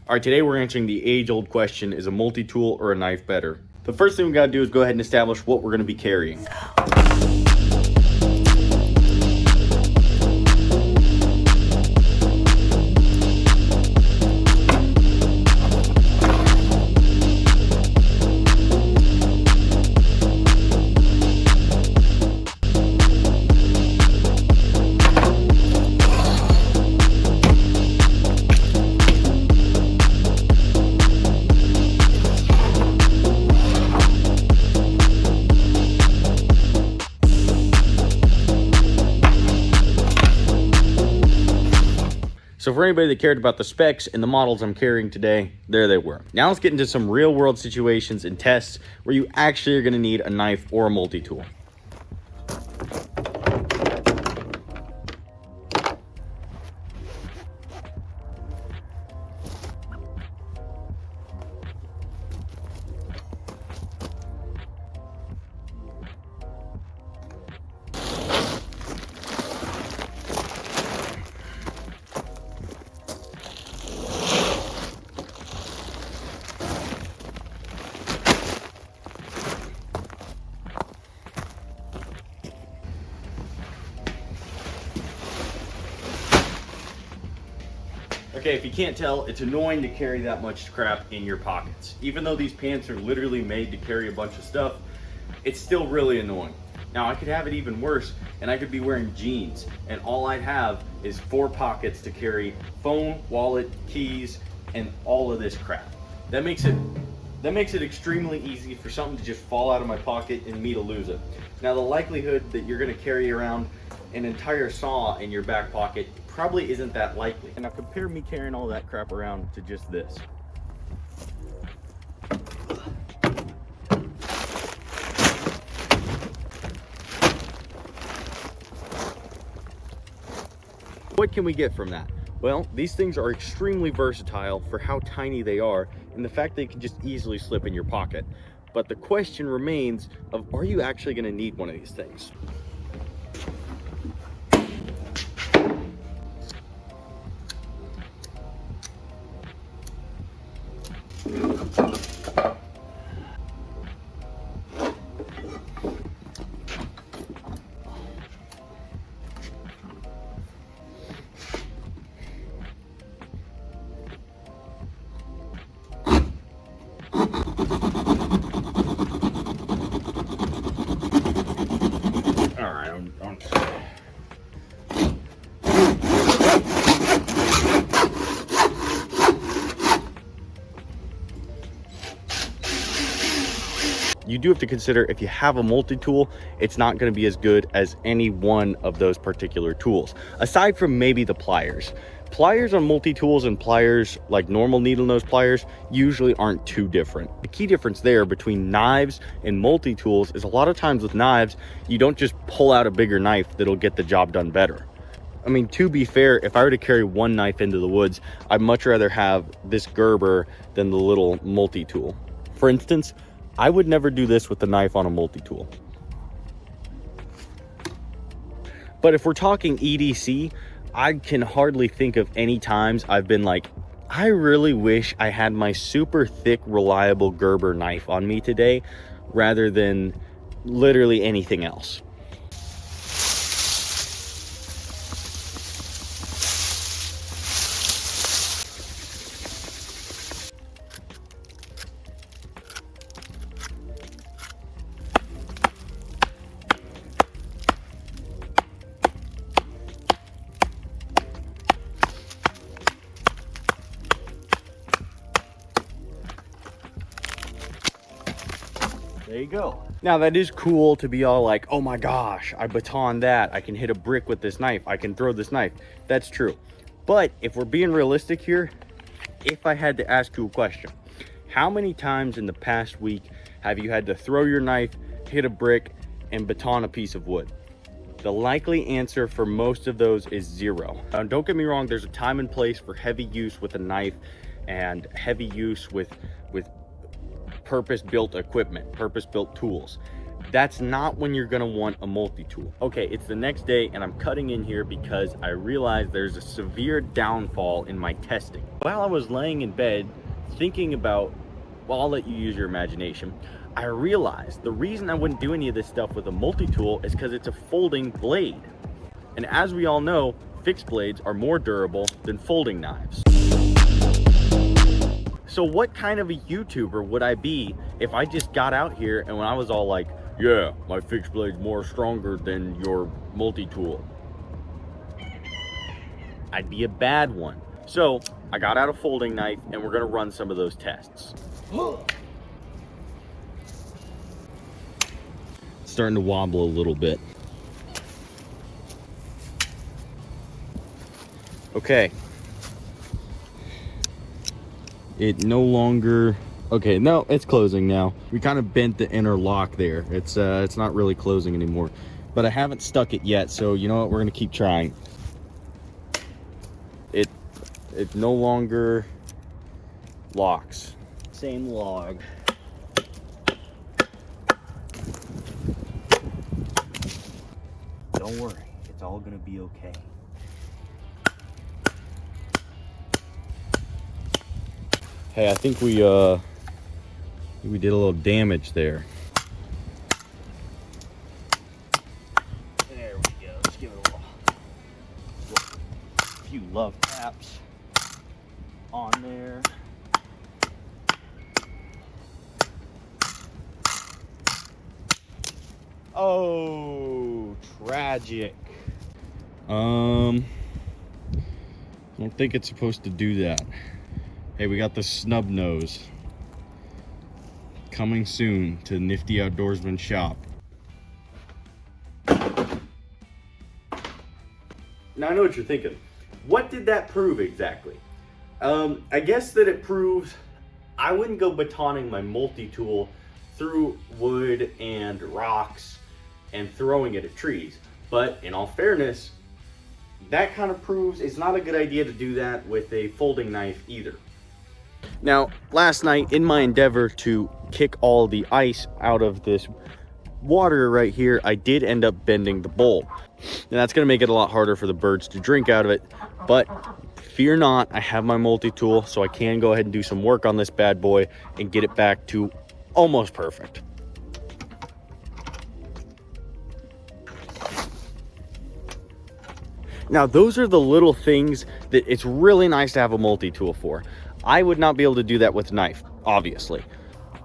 All right, today we're answering the age-old question, is a multi-tool or a knife better? The first thing we gotta do is go ahead and establish what we're gonna be carrying. So for anybody that cared about the specs and the models I'm carrying today, there they were. Now let's get into some real world situations and tests where you actually are gonna need a knife or a multi-tool. Okay, if you can't tell, it's annoying to carry that much crap in your pockets. Even though these pants are literally made to carry a bunch of stuff, it's still really annoying. Now, I could have it even worse, and I could be wearing jeans, and all I'd have is 4 pockets to carry phone, wallet, keys, and all of this crap. That makes it extremely easy for something to just fall out of my pocket and me to lose it. Now, the likelihood that you're gonna carry around an entire saw in your back pocket probably isn't that likely. And now compare me carrying all that crap around to just this. What can we get from that? Well, these things are extremely versatile for how tiny they are and the fact they can just easily slip in your pocket. But the question remains of, are you actually gonna need one of these things? You do have to consider, if you have a multi-tool, it's not going to be as good as any one of those particular tools, aside from maybe the pliers. Pliers on multi-tools and pliers like normal needle nose pliers usually aren't too different. The key difference there between knives and multi-tools is a lot of times with knives, you don't just pull out a bigger knife that'll get the job done better. I mean, to be fair, if I were to carry one knife into the woods, I'd much rather have this Gerber than the little multi-tool. For instance, I would never do this with the knife on a multi-tool. But if we're talking EDC, I can hardly think of any times I've been like, I really wish I had my super thick, reliable Gerber knife on me today, rather than literally anything else. There you go. Now that is cool to be all like, oh my gosh, I baton that. I can hit a brick with this knife. I can throw this knife. That's true. But if we're being realistic here, if I had to ask you a question, how many times in the past week have you had to throw your knife, hit a brick, and baton a piece of wood? The likely answer for most of those is 0. Now, don't get me wrong, there's a time and place for heavy use with a knife and heavy use with purpose-built equipment, purpose-built tools. that's not when you're gonna want a multi-tool. Okay, it's the next day and I'm cutting in here because I realized there's a severe downfall in my testing. While I was laying in bed thinking about, well, I'll let you use your imagination, I realized the reason I wouldn't do any of this stuff with a multi-tool is because it's a folding blade. And as we all know, fixed blades are more durable than folding knives. So what kind of a YouTuber would I be if I just got out here and when I was all like, yeah, my fixed blade's more stronger than your multi-tool? I'd be a bad one. So I got out a folding knife and we're gonna run some of those tests. It's starting to wobble a little bit. Okay. It no longer, okay, no, it's closing now. We kind of bent the inner lock there. It's not really closing anymore, but I haven't stuck it yet. So you know what, we're gonna keep trying. It no longer locks. Same log. Don't worry, it's all gonna be okay. Hey, I think we did a little damage there. There we go. Let's give it a few love taps on there. Oh, tragic. I don't think it's supposed to do that. Hey, we got the snub nose coming soon to Nifty Outdoorsman shop. Now I know what you're thinking. What did that prove exactly? I guess that it proves I wouldn't go batoning my multi-tool through wood and rocks and throwing it at trees. But in all fairness, that kind of proves it's not a good idea to do that with a folding knife either. Now, last night in my endeavor to kick all the ice out of this water right here, I did end up bending the bowl. And that's gonna make it a lot harder for the birds to drink out of it. But fear not, I have my multi-tool, so I can go ahead and do some work on this bad boy and get it back to almost perfect. Now, those are the little things that it's really nice to have a multi-tool for. I would not be able to do that with a knife, obviously.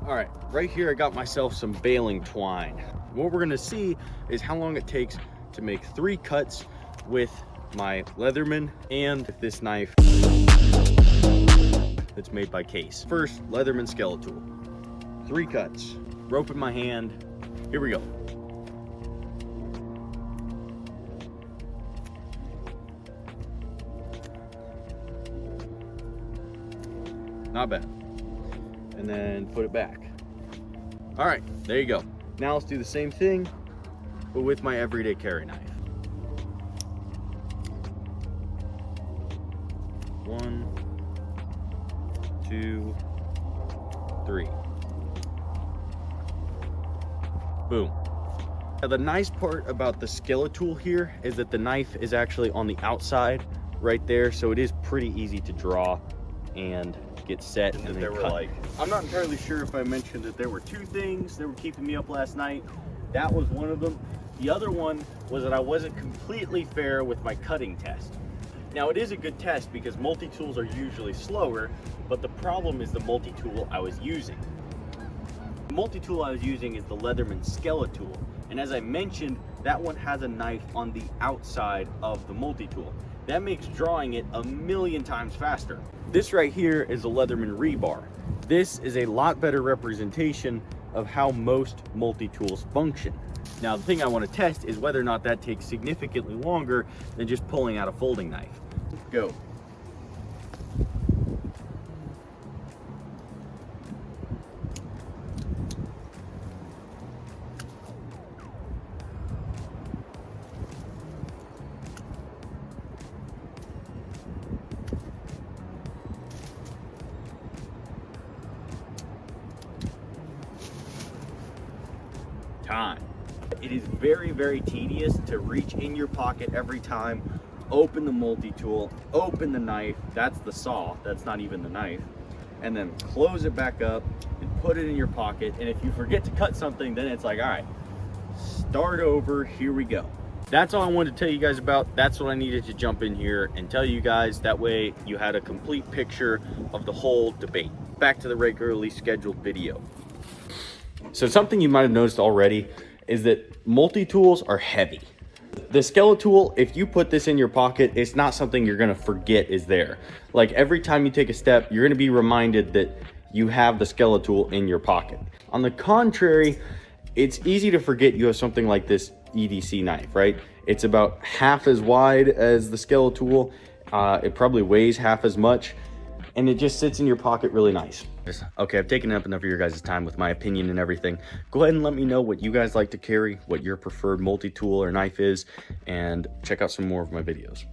All right, right here I got myself some baling twine. What we're gonna see is how long it takes to make 3 cuts with my Leatherman and this knife that's made by Case. First, Leatherman Skeletal. 3 cuts, rope in my hand, here we go. Not bad. And then put it back. All right, there you go. Now let's do the same thing, but with my everyday carry knife. 1, 2, 3. Boom. Now the nice part about the Skeletal here is that the knife is actually on the outside right there, so it is pretty easy to draw and get set and then cut. I'm not entirely sure if I mentioned that there were 2 things that were keeping me up last night. That was one of them. The other one was that I wasn't completely fair with my cutting test. Now it is a good test because multi-tools are usually slower, but the problem is the multi-tool I was using. The multi-tool I was using is the Leatherman Skeletal, and as I mentioned, that one has a knife on the outside of the multi-tool. That makes drawing it a million times faster. This right here is a Leatherman rebar. This is a lot better representation of how most multi-tools function. Now, the thing I want to test is whether or not that takes significantly longer than just pulling out a folding knife. Go. time. It is very, very tedious to reach in your pocket every time, open the multi-tool, open the knife, that's the saw, that's not even the knife, and then close it back up and put it in your pocket. And if you forget to cut something, then it's like, all right, start over, here we go. That's all I wanted to tell you guys about. That's what I needed to jump in here and tell you guys. That way you had a complete picture of the whole debate. Back to the regularly scheduled video. So something you might have noticed already is that multi-tools are heavy. The Skele-tool, if you put this in your pocket, it's not something you're gonna forget is there. Like every time you take a step, you're gonna be reminded that you have the Skele-tool in your pocket. On the contrary, it's easy to forget you have something like this EDC knife, right? It's about half as wide as the Skele-tool. It probably weighs half as much, and it just sits in your pocket really nice. Okay, I've taken up enough of your guys' time with my opinion and everything. Go ahead and let me know what you guys like to carry, what your preferred multi-tool or knife is, and check out some more of my videos.